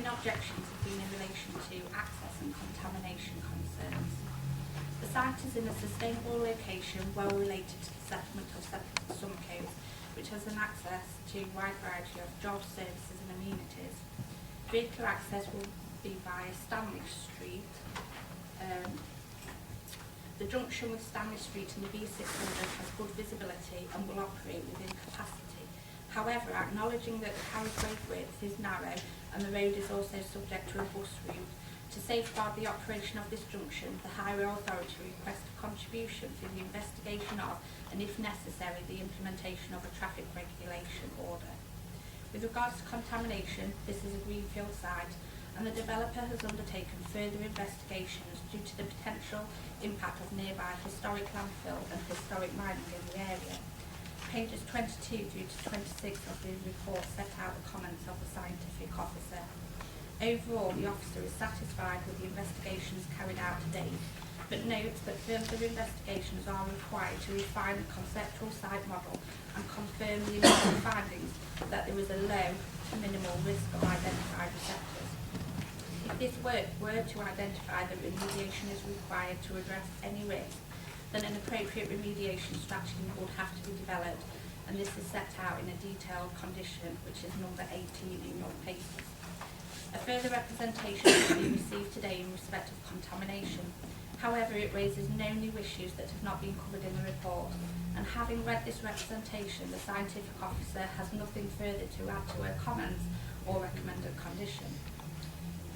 main objections have been in relation to access and contamination concerns. The site is in a sustainable location well related to the settlement of Somercotes, which has an access to a wide variety of jobs, services and amenities. Vehicle access will be via Stanley Street. The junction with Stanley Street and the B600 has good visibility and will operate within capacity. However, acknowledging that the carriageway width is narrow and the road is also subject to a bus route, to safeguard the operation of this junction, the Highway Authority requests a contribution for the investigation of, and if necessary, the implementation of a traffic regulation order. With regards to contamination, this is a greenfield site, and the developer has undertaken further investigations due to the potential impact of nearby historic landfill and historic mining in the area. Pages 22 through to 26 of the report set out the comments of the scientific officer. Overall, the officer is satisfied with the investigations carried out to date, but notes that further investigations are required to refine the conceptual site model and confirm the initial findings that there is a low to minimal risk of identified receptors. If this work were to identify that remediation is required to address any risk, then an appropriate remediation strategy would have to be developed, and this is set out in a detailed condition, which is number 18 in your papers. A further representation will be received today in respect of contamination. However, it raises no new issues that have not been covered in the report, and having read this representation, the scientific officer has nothing further to add to her comments or recommended condition.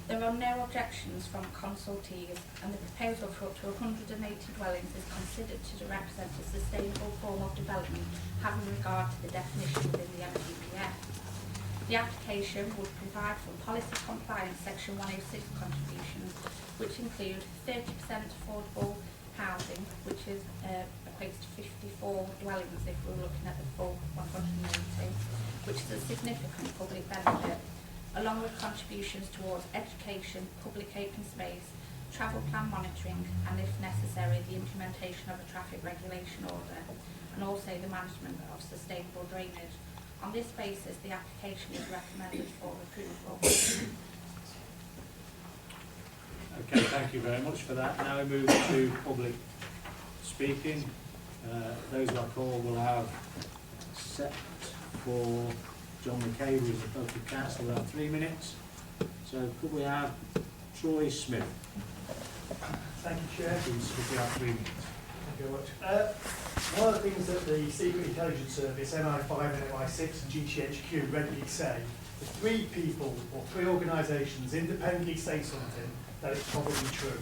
There are no objections from consultees, and the proposal for up to 180 dwellings is considered to represent a sustainable form of development having regard to the definition within the MPPF. The application would provide for policy compliance section 106 contributions, which include 30% affordable housing, which is equates to 54 dwellings if we're looking at the full 180, which is a significant public benefit, along with contributions towards education, public open space, travel plan monitoring, and if necessary, the implementation of a traffic regulation order, and also the management of sustainable drainage. On this basis, the application is recommended for approval. Okay, thank you very much for that. Now we move to public speaking. Those I call will have set for John McCabe, who is the local council, will have 3 minutes. So could we have Troy Smith? Thank you, Chair. Please, could we have 3 minutes? Thank you very much. One of the things that the Secret Intelligence Service, MI5 and MI6 and GCHQ regularly say, if 3 people or 3 organisations independently say something, that it's probably true.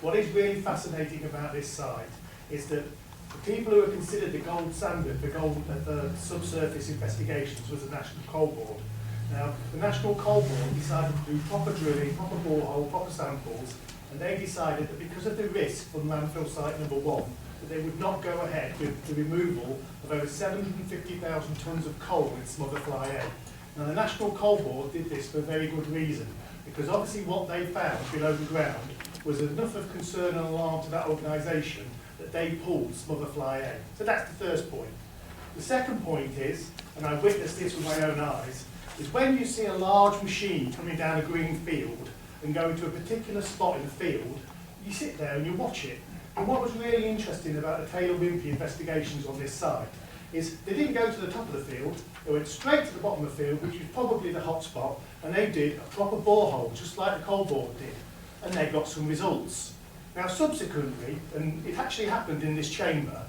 What is really fascinating about this site is that the people who are considered the gold standard for subsurface investigations was the National Coal Board. Now, the National Coal Board decided to do proper drilling, proper borehole, proper samples, and they decided that because of the risk from landfill site number 1, that they would not go ahead with the removal of over 750,000 tonnes of coal in Smother Fly A. Now, the National Coal Board did this for a very good reason, because obviously what they found below the ground was enough of concern and alarm to that organisation that they pulled Smother Fly A. So that's the first point. The second point is, and I witnessed this with my own eyes, is when you see a large machine coming down a green field and going to a particular spot in the field, you sit there and you watch it. And what was really interesting about the Taylor-Whimpey investigations on this site is they didn't go to the top of the field, they went straight to the bottom of the field, which was probably the hot spot, and they did a proper borehole, just like the Coal Board did, and they got some results. Now subsequently, and it actually happened in this chamber,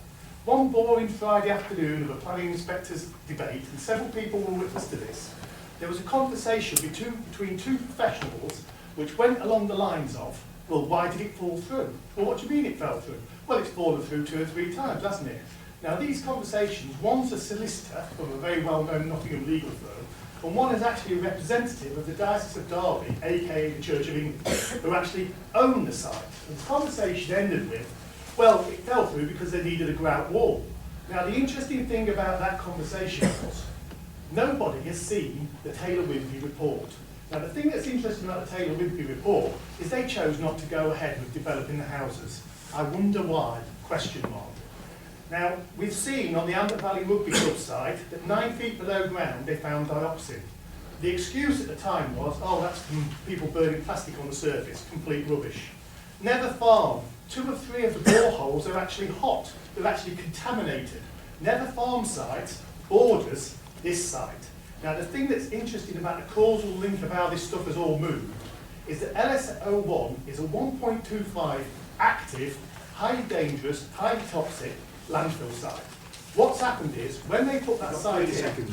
one boring Friday afternoon of a planning inspector's debate, and several people were witness to this, there was a conversation between 2 professionals which went along the lines of, well, why did it fall through? Well, what do you mean it fell through? Well, it's fallen through 2 or 3 times, hasn't it? Now, these conversations, one's a solicitor from a very well-known Nottingham legal firm, and one is actually a representative of the Diocese of Derby, aka the Church of England, who actually own the site. And the conversation ended with, well, it fell through because they needed a grout wall. Now, the interesting thing about that conversation was, nobody has seen the Taylor-Whimpey report. Now, the thing that's interesting about the Taylor-Whimpey report is they chose not to go ahead with developing the houses. I wonder why, question mark. Now, we've seen on the Amber Valley Rugby Club site that 9 feet below ground they found dioxin. The excuse at the time was, oh, that's from people burning plastic on the surface, complete rubbish. Never Farm, 2 or 3 of the boreholes are actually hot, they're actually contaminated. Never Farm site borders this site. Now the thing that's interesting about the causal link of how this stuff has all moved is that LS01 is a 1.25 active, highly dangerous, highly toxic landfill site. What's happened is, when they put that site in,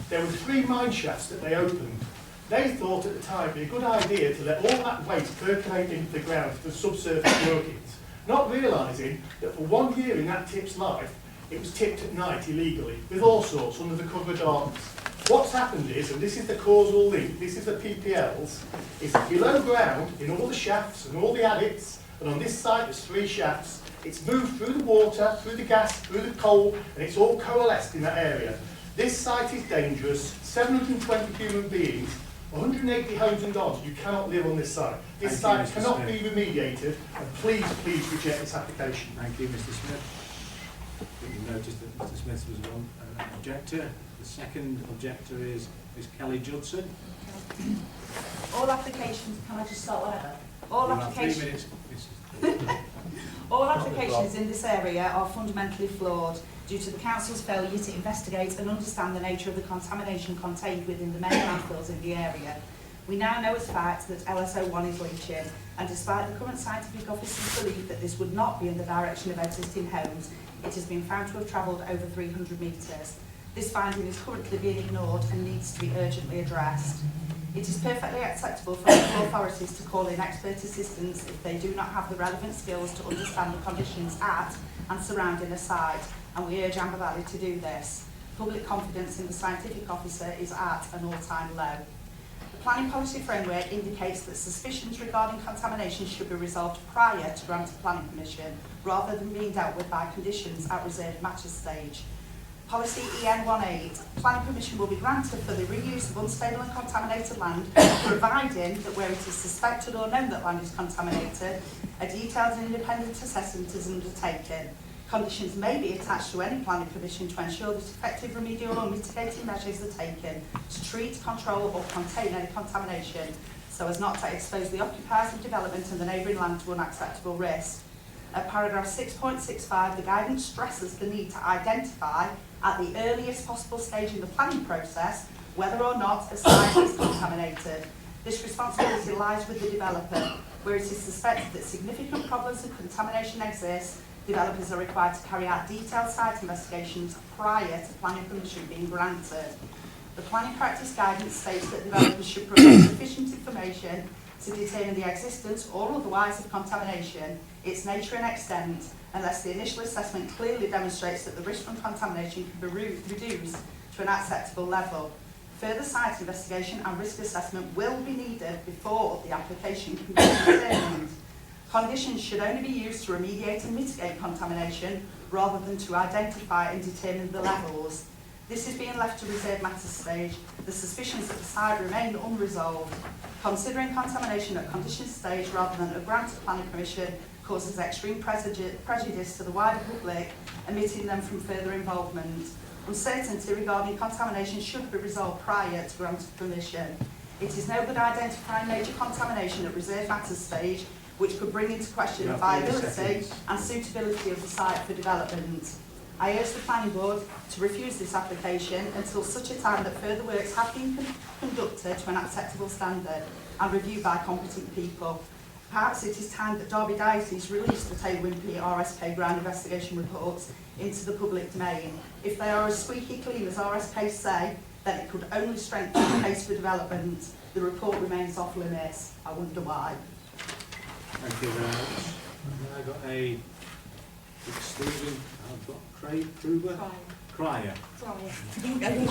there were 3 mine shafts that they opened. They thought at the time it'd be a good idea to let all that waste percolate into the ground for subsurface workings, not realising that for 1 year in that tip's life, it was tipped at night illegally, with all sorts under the cover of darkness. What's happened is, and this is the causal link, this is the PPLs, is below ground, in all the shafts and all the adits, and on this site there's 3 shafts, it's moved through the water, through the gas, through the coal, and it's all coalesced in that area. This site is dangerous, 720 human beings, 180 homes and dogs, you cannot live on this site. This site cannot be remediated, and please reject this application. Thank you, Mr. Smith. You noticed that Mr. Smith was one objector. The second objector is Ms. Kelly Judson. All applications, can I just start whatever? All You have 3 applications, minutes. all applications in this area are fundamentally flawed due to the council's failure to investigate and understand the nature of the contamination contained within the main landfills in the area. We now know as fact that LSO1 is leaching, and despite the current scientific officer's belief that this would not be in the direction of existing homes, it has been found to have travelled over 300 metres. This finding is currently being ignored and needs to be urgently addressed. It is perfectly acceptable for local authorities to call in expert assistance if they do not have the relevant skills to understand the conditions at and surrounding a site, and we urge Amber Valley to do this. Public confidence in the scientific officer is at an all-time low. The planning policy framework indicates that suspicions regarding contamination should be resolved prior to granting planning permission, rather than being dealt with by conditions at reserved matters stage. Policy EN18, planning permission will be granted for the reuse of unstable and contaminated land, providing that where it is suspected or known that land is contaminated, a detailed and independent assessment is undertaken. Conditions may be attached to any planning permission to ensure that effective remedial or mitigating measures are taken to treat, control or contain any contamination, so as not to expose the occupiers of development and the neighbouring land to unacceptable risk. At paragraph 6.65, the guidance stresses the need to identify at the earliest possible stage in the planning process whether or not a site is contaminated. This responsibility lies with the developer. Where it is suspected that significant problems of contamination exist, developers are required to carry out detailed site investigations prior to planning permission being granted. The planning practice guidance states that developers should provide sufficient information to determine the existence or otherwise of contamination, its nature and extent, unless the initial assessment clearly demonstrates that the risk from contamination can be reduced to an acceptable level. Further site investigation and risk assessment will be needed before the application can be determined. Conditions should only be used to remediate and mitigate contamination rather than to identify and determine the levels. This is being left to reserved matters stage. The suspicions at the site remain unresolved. Considering contamination at condition stage rather than a grant of planning permission causes extreme prejudice to the wider public, omitting them from further involvement. Uncertainty regarding contamination should be resolved prior to grant of permission. It is no good identifying major contamination at reserved matters stage, which could bring into question the viability and suitability of the site for development. I urge the Planning Board to refuse this application until such a time that further works have been conducted to an acceptable standard and reviewed by competent people. Perhaps it is time that Derby Diocese release the Taylor WHIMPEY RSK ground investigation reports into the public domain. If they are as squeaky clean as RSK say, then it could only strengthen the case for development. The report remains off limits. I wonder why. Thank you very much. I've got a Stephen, I've got Craig Kruger. Crier. Doesn't matter.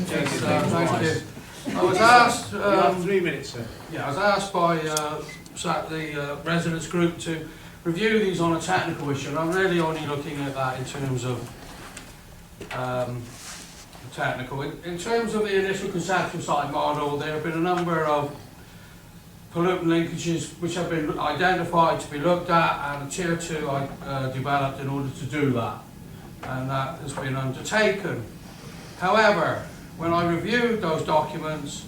Yes, thank you. I was asked. You have 3 minutes, sir. Yeah, I was asked by the residents group to review these on a technical issue. And I'm really only looking at that in terms of technical. In terms of the initial conceptual site model, there have been a number of pollutant linkages which have been identified to be looked at, and a tier 2 developed in order to do that, and that has been undertaken. However, when I reviewed those documents,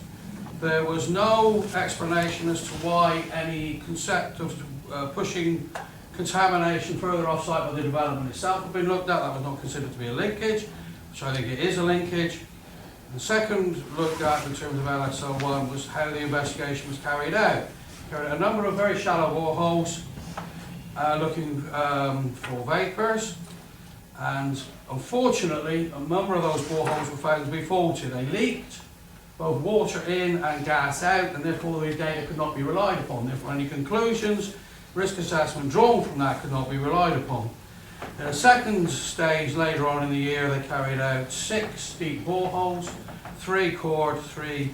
there was no explanation as to why any concept of pushing contamination further off-site by the development itself had been looked at. That was not considered to be a linkage, which I think it is a linkage. The second looked at in terms of LSO1 was how the investigation was carried out. Carried out a number of very shallow boreholes looking for vapours, and unfortunately a number of those boreholes were found to be faulty. They leaked both water in and gas out, and therefore the data could not be relied upon. Therefore any conclusions, risk assessment drawn from that could not be relied upon. In a second stage later on in the year, they carried out 6 deep boreholes, 3 cored, 3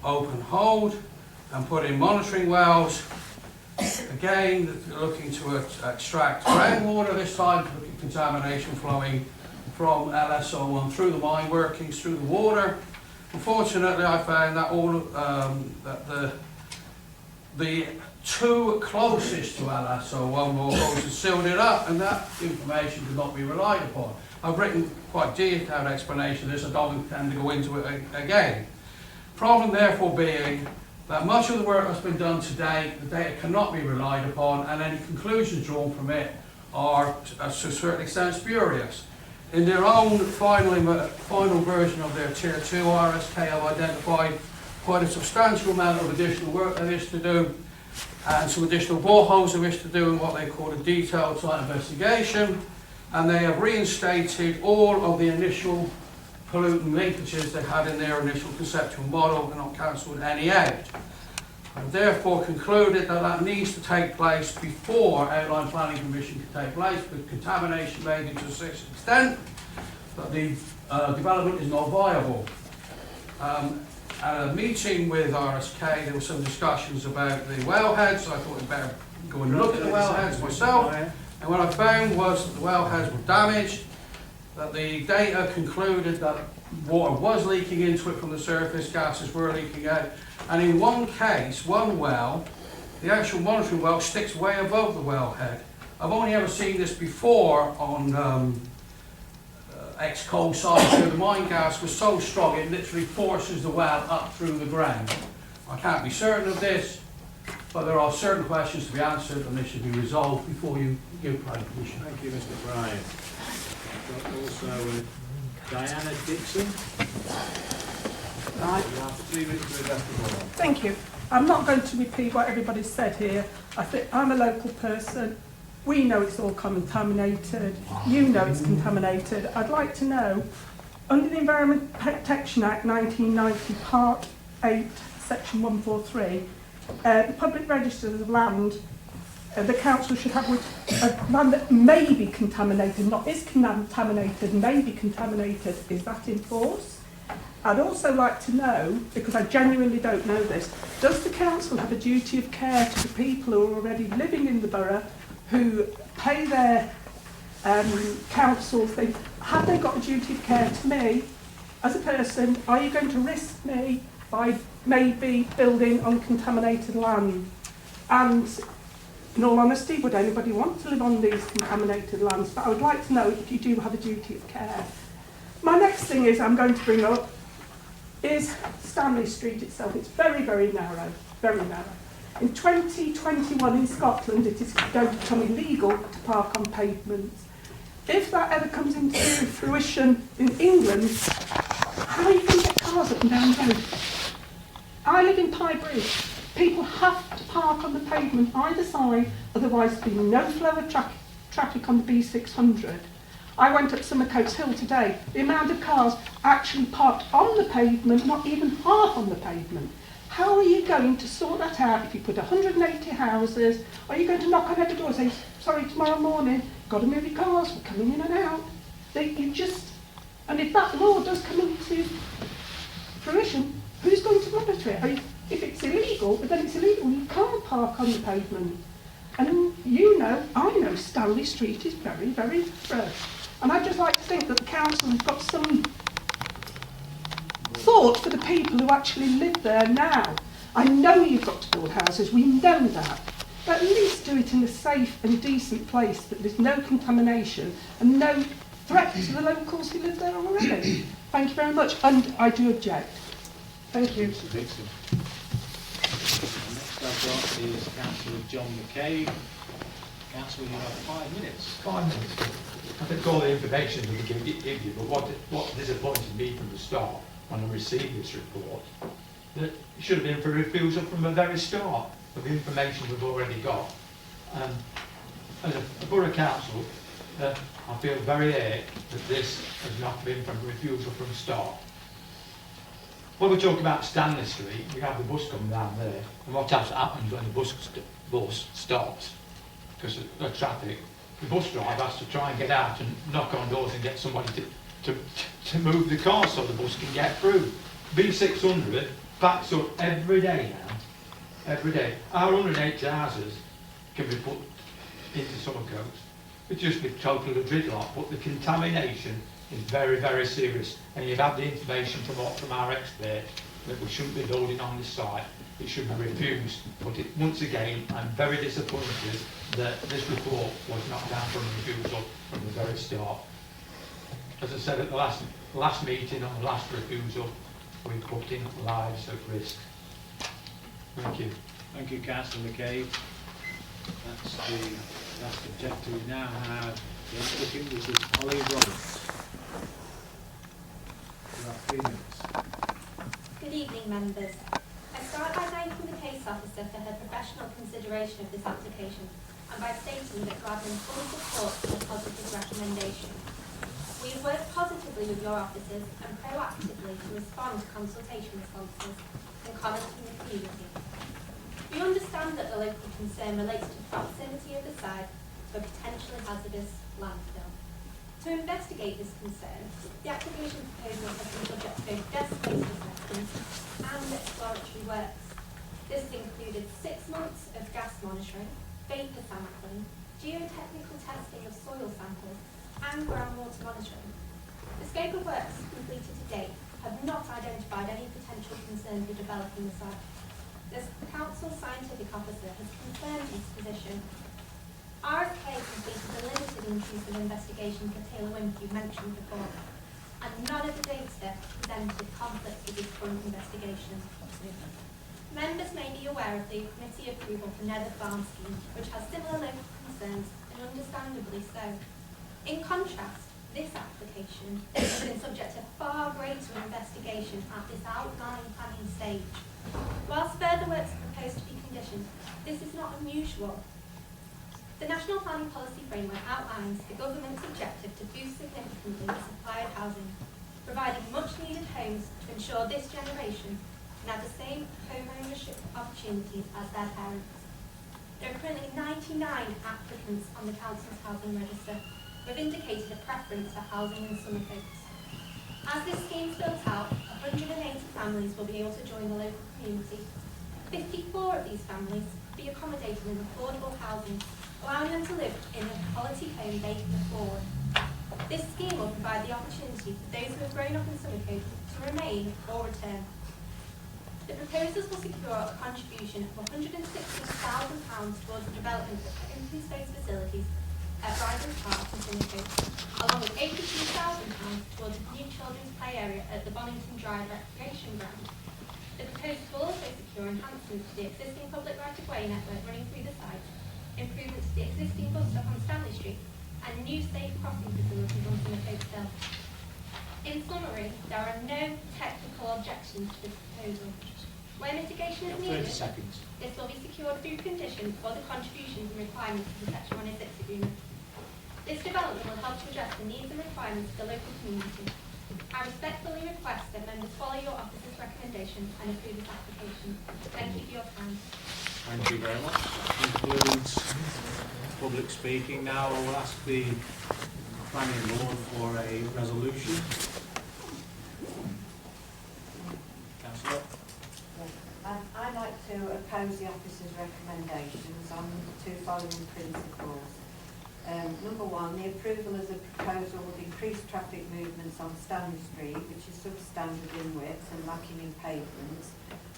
open holed, and put in monitoring wells. Again, looking to extract groundwater this time, to look at contamination flowing from LSO1 through the mine workings, through the water. Unfortunately, I found that all that the 2 closest to LSO1 boreholes had sealed it up, and that information could not be relied upon. I've written quite detailed explanation of this. I don't intend to go into it again. Problem therefore being that much of the work that's been done to date, the data cannot be relied upon, and any conclusions drawn from it are, to a certain extent, spurious. In their own final version of their Tier 2 RSK, have identified quite a substantial amount of additional work they wish to do, and some additional boreholes they wish to do in what they call a detailed site investigation, and they have reinstated all of the initial pollutant linkages they had in their initial conceptual model and not cancelled any out. And therefore concluded that that needs to take place before outline planning permission can take place, with contamination made it to such extent that the development is not viable. At a meeting with RSK, there were some discussions about the wellheads, so I thought I'd better go and look at the wellheads myself. And what I found was that the wellheads were damaged, that the data concluded that water was leaking into it from the surface, gases were leaking out, and in one case, one well, the actual monitoring well sticks way above the wellhead. I've only ever seen this before on ex-coal sites where the mine gas was so strong it literally forces the well up through the ground. I can't be certain of this, but there are certain questions to be answered and they should be resolved before you give planning permission. Thank you, Mr. Bryan. I've got also Diana Dixon. Right. You have 3 minutes to address the board. Thank you. I'm not going to repeat what everybody's said here. I think I'm a local person. We know it's all contaminated. You know it's contaminated. I'd like to know, under the Environment Protection Act 1990, Part 8, Section 143, the public registers of land, the council should have land that may be contaminated, not is contaminated, may be contaminated. Is that in force? I'd also like to know, because I genuinely don't know this, does the council have a duty of care to the people who are already living in the borough, who pay their council thing? Have they got a duty of care to me as a person? Are you going to risk me by maybe building on contaminated land? And in all honesty, would anybody want to live on these contaminated lands? But I would like to know if you do have a duty of care. My next thing is I'm going to bring up is Stanley Street itself. It's very, very narrow, very narrow. In 2021 in Scotland, it is going to become illegal to park on pavements. If that ever comes into fruition in England, how are you going to get cars up and down the road? I live in Pye Bridge. People have to park on the pavement either side, otherwise there'll be no flow of traffic on the B600. I went up Somercotes Hill today. The amount of cars actually parked on the pavement, not even half on the pavement. How are you going to sort that out if you put 180 houses? Are you going to knock on every door and say, sorry, tomorrow morning, got to move your cars, we're coming in and out? And if that law does come into fruition, who's going to monitor it? If it's illegal, then it's illegal. You can't park on the pavement. And you know, I know Stanley Street is very, very fresh. And I'd just like to think that the council has got some thought for the people who actually live there now. I know you've got to build houses, we know that. But at least do it in a safe and decent place that there's no contamination and no threat to the locals who live there already. Thank you very much, and I do object. Thank you. Mr. Dixon. Next I've got is Councillor John McCabe. Councillor, you have 5 minutes. 5 minutes. I think all the information we can give you, but what disappointed me from the start when I received this report, that it should have been for refusal from the very start of the information we've already got. As a borough council, I feel very irked that this has not been from refusal from the start. When we talk about Stanley Street, we have the bus coming down there, and what else happens when the bus stops? Because of the traffic, the bus driver has to try and get out and knock on doors and get somebody to move the car so the bus can get through. B600 backs up every day now, every day. Our 180 houses can be put into Somercotes. It's just a total gridlock, but the contamination is very, very serious. And you've had the information from our expert that we shouldn't be building on this site. It should be refused. But once again, I'm very disappointed that this report was not down from refusal from the very start. As I said at the last meeting on the last refusal, we put in lives at risk. Thank you. Thank you, Councillor McCabe. That's the last objector. We now have the applicant, which is Holly Roberts. You have 3 minutes. Good evening, members. I start by thanking the case officer for her professional consideration of this application and by stating that Gladman fully supports the positive recommendation. We have worked positively with your officers and proactively to respond to consultation responses and comments from the community. We understand that the local concern relates to the proximity of the site for a potentially hazardous landfill. To investigate this concern, the application proposal has been subject to both DISCLOSED assessments and exploratory works. This has included 6 months of gas monitoring, vapour sampling, geotechnical testing of soil samples, and groundwater monitoring. The scope of works completed to date have not identified any potential concerns with developing the site. The Council's scientific officer has confirmed his position. RSK completed the limited intrusive investigation for Taylor WHIMPEY mentioned before, and none of the data presented conflicts with this current investigation. Members may be aware of the committee approval for Nether Farm scheme, which has similar local concerns, and understandably so. In contrast, this application has been subject to far greater investigation at this outline planning stage. Whilst further works are proposed to be conditioned, this is not unusual. The National Planning Policy Framework outlines the government's objective to boost significantly the supply of housing, providing much needed homes to ensure this generation can have the same home ownership opportunities as their parents. There are currently 99 applicants on the Council's housing register who have indicated a preference for housing in Somercotes. As this scheme is built out, 180 families will be able to join the local community. 54 of these families will be accommodated in affordable housing, allowing them to live in a quality home they can afford. This scheme will provide the opportunity for those who have grown up in Somercotes to remain or return. The proposals will secure a contribution of £160,000 towards the development of open space facilities at Riding Park in Somercotes, along with £82,000 towards a new children's play area at the Bonington Drive Recreation Ground. The proposal will also secure enhancements to the existing public right-of-way network running through the site, improvements to the existing bus stop on Stanley Street, and new safe crossing facilities on Somercotes Hill. In summary, there are no technical objections to this proposal. Where mitigation is needed, 30 seconds. this will be secured through conditions or the contributions and requirements of the Section 106 agreement. This development will help to address the needs and requirements of the local community. I respectfully request that members follow your officer's recommendation and approve this application. Thank you for your time. Thank you very much. That concludes public speaking. Now I will ask the planning board for a resolution. Councillor. I'd like to oppose the officer's recommendations on the 2 following principles. Number 1, the approval of the proposal would increase traffic movements on Stanley Street, which is substandard in width and lacking in pavements,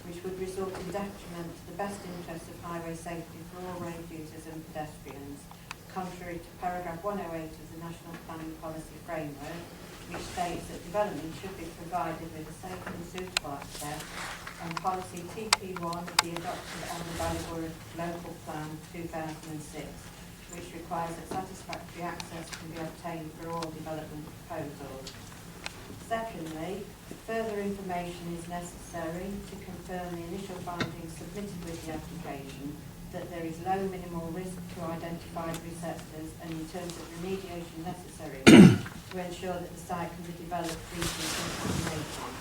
which would result in detriment to the best interests of highway safety for all road users and pedestrians, contrary to paragraph 108 of the National Planning Policy Framework, which states that development should be provided with a safe and suitable access, and policy TP1 of the adopted Amber Valley Borough Local Plan 2006, which requires that satisfactory access can be obtained for all development proposals. Secondly, further information is necessary to confirm the initial findings submitted with the application, that there is low minimal risk to identified receptors, and in terms of remediation necessary to ensure that the site can be developed free from contamination.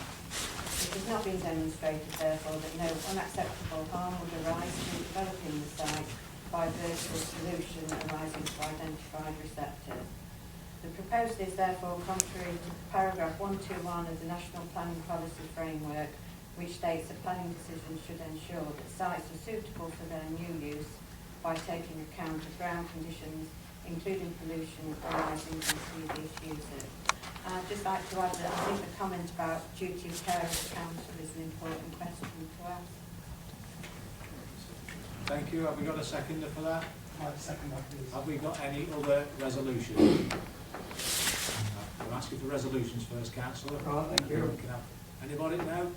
It has not been demonstrated, therefore, that no unacceptable harm would arise from developing the site by virtual solution arising from identified receptors. The proposal is therefore contrary to paragraph 121 of the National Planning Policy Framework, which states that planning decisions should ensure that sites are suitable for their new use by taking account of ground conditions, including pollution arising from previous uses. I'd just like to add that I think the comment about duty of care of the council is an important question to ask. Thank you. Have we got a seconder for that? I'd second that, please. Have we got any other resolutions? I'm asking for resolutions first, councillor. Right, thank you. Anybody now?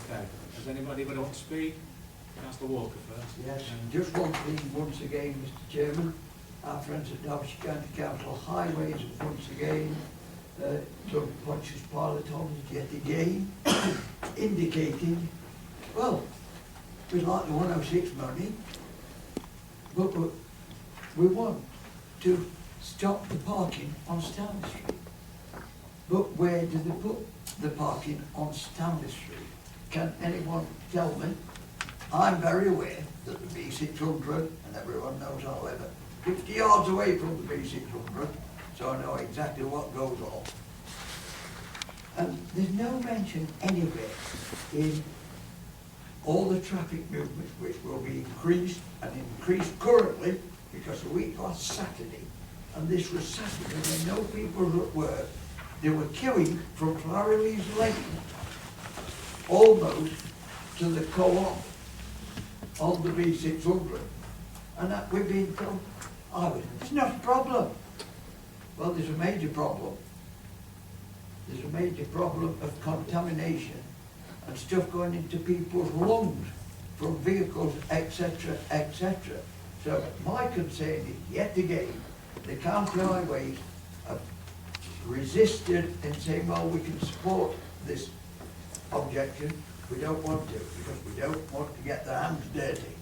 Okay. Does anybody want to speak? Councillor Walker first. Yes, and just one thing once again, Mr Chairman, our friends at Derbyshire County Council Highways have once again done Pontius Pilate on it yet again, indicating, well, we'd like the 106 money, but we want to stop the parking on Stanley Street. But where do they put the parking on Stanley Street? Can anyone tell me? I'm very aware that the B600, and everyone knows I live 50 yards away from the B600, so I know exactly what goes on. And there's no mention anywhere in all the traffic movements, which will be increased and increased currently, because the week last Saturday, and this was Saturday when no people were at work, they were queuing from Flowery's Lane almost to the co-op on the B600, and that we've been told, it's not a problem. Well, there's a major problem. There's a major problem of contamination and stuff going into people's lungs from vehicles, etc., etc. So my concern is, yet again, the county highways have resisted in saying, well, we can support this objection. We don't want to, because we don't want to get their hands dirty.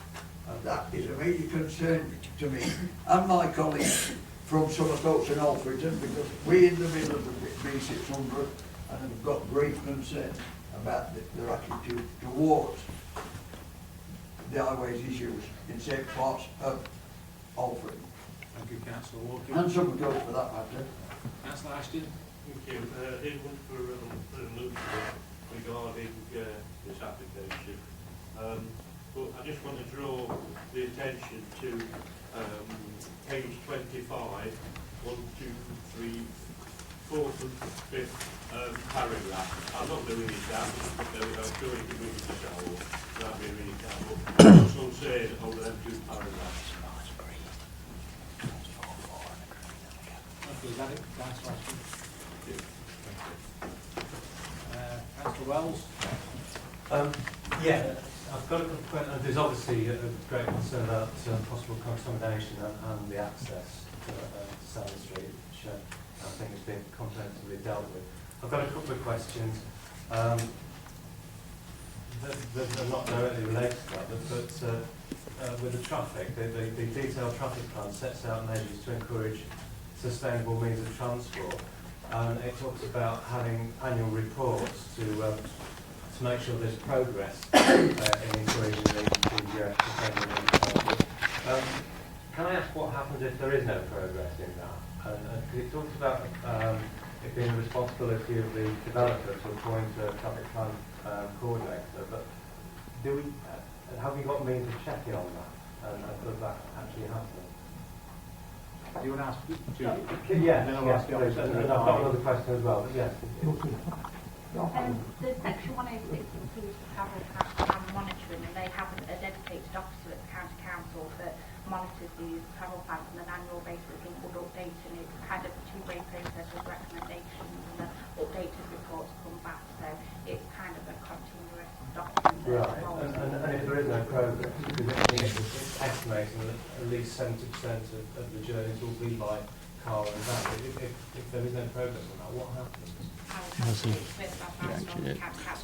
And that is a major concern to me and my colleagues from Somercotes and Alfreton, because we're in the middle of the B600 and have got great concern about their attitude towards the highways issues in certain parts of Alfreton. Thank you, Councillor Walker. And Somercotes for that matter. Councillor Ashton. Thank you. It was for a resolution regarding this application. But I just want to draw the attention to page 25, 1, 2, 3, 4th and 5th paragraph. I'm not going to read it down, I'm sure you can read it yourself. That'll be read it down. But I also say that over them 2 paragraphs. Is that it? Councillor Ashton? Councillor Wells? Yeah, I've got a couple of questions. There's obviously a great concern about possible contamination and the access to Stanley Street, which I think has been comprehensively dealt with. I've got a couple of questions. They're not directly related to that, but with the traffic, the detailed traffic plan sets out measures to encourage sustainable means of transport, and it talks about having annual reports to make sure there's progress in encouraging the sustainable means of transport. Can I ask what happens if there is no progress in that? And it talks about it being the responsibility of the developer to appoint a traffic plan coordinator, but have we got means of checking on that, and does that actually happen? Do you want to ask? Yeah, and then I'll ask the please. And I've got another question as well, but yes. The section 106 includes the travel plan monitoring, and they have a dedicated officer at the county council that monitors these travel plans on an annual basis and would update, and it's kind of a two-way process with recommendations and the updated reports come back, so it's kind of a continuous document. Right, and if there is no progress, because it's estimating that at least 70% of the journeys will be by car and van. If there is no progress on that, what happens?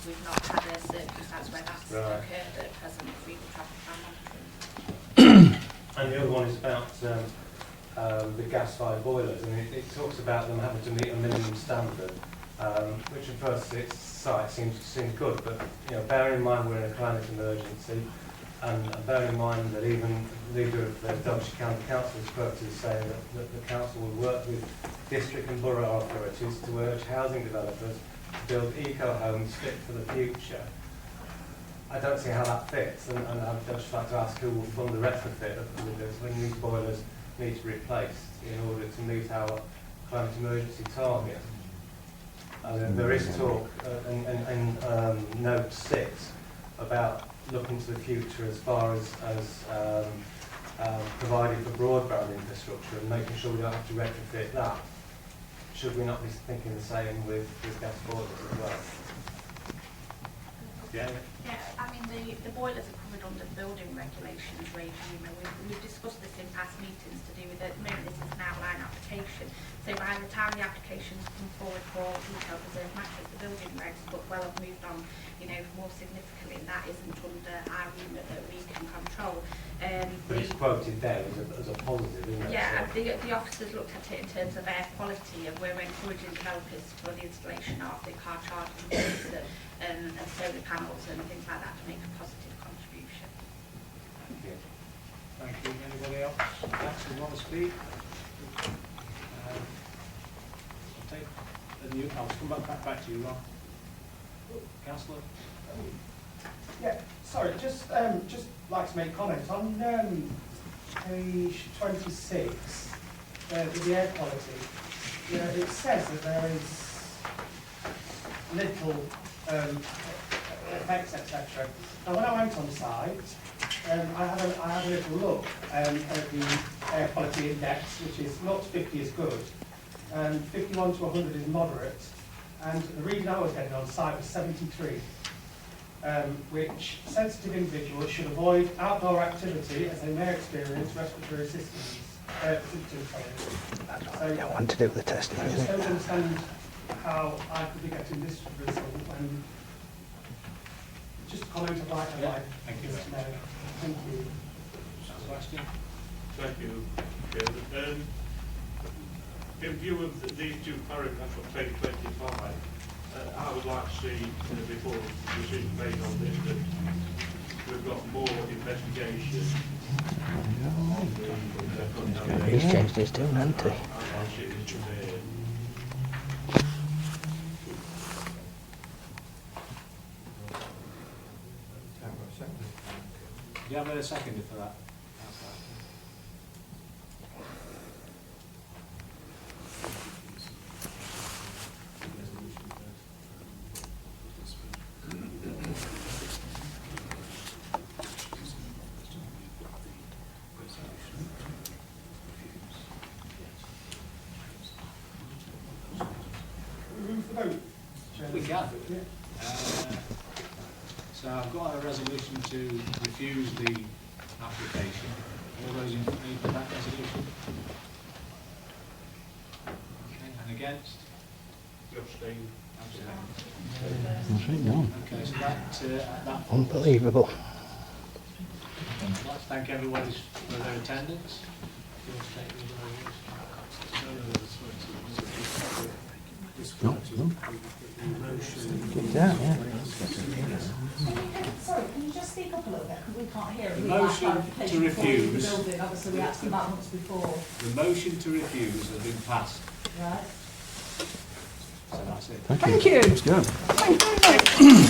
We've not had a circumstance where that's occurred at present through the traffic plan monitoring. And the other one is about the gas-fired boilers, and it talks about them having to meet a minimum standard, which at first sight seems good, but bear in mind we're in a climate emergency, and bear in mind that even the leader of the Derbyshire County Council is quoted as saying that the council will work with district and borough authorities to urge housing developers to build eco-homes fit for the future. I don't see how that fits, and I'd just like to ask who will fund the retrofit of this when these boilers need to be replaced in order to meet our climate emergency target. There is talk in note 6 about looking to the future as far as providing for broadband infrastructure and making sure we don't have to retrofit that. Should we not be thinking the same with gas boilers as well? Yeah. Yeah, I mean the boilers are covered under the building regulations regime, and we've discussed this in past meetings to do with at the moment this is an outline application. So by the time the applications come forward for detailed reserve matters, the building regs but well have moved on, more significantly, and that isn't under our remit that we can control. But it's quoted there as a positive, isn't it? Yeah, the officers looked at it in terms of air quality, and we're encouraging developers for the installation of the car charging points and solar panels and things like that to make a positive contribution. Thank you. Thank you. Anybody else actually want to speak? I'll come back to you, Ron. Councillor? Yeah, sorry, just like to make comments on page 26 with the air quality. It says that there is little effects, etc. Now, when I went on site, I had a little look at the air quality index, which is 0 to 50 is good, 51 to 100 is moderate, and the reading I was getting on site was 73. Which sensitive individuals should avoid outdoor activity as they may experience respiratory symptoms. I want to do the testing. I just don't understand how I could be getting this result when just a comment of like a like. Thank you. Thank you. Question? Thank you, Chairman. In view of these two paragraphs on page 25, I would like to see, before the decision made on this, that we've got more investigation on the contamination. He's changed his tune, hasn't he? Do you have a second for that? We can. So I've got a resolution to refuse the application. All those in favour of that resolution? Okay, and against? Abstain. Okay, so that Unbelievable. I'd like to thank everybody for their attendance. No. Yeah. Sorry, can you just speak up a little bit, because we can't hear it. The motion to refuse. Obviously, we asked them that once before. The motion to refuse has been passed. Right. So that's it. Thank you. That's good. Thank you very much.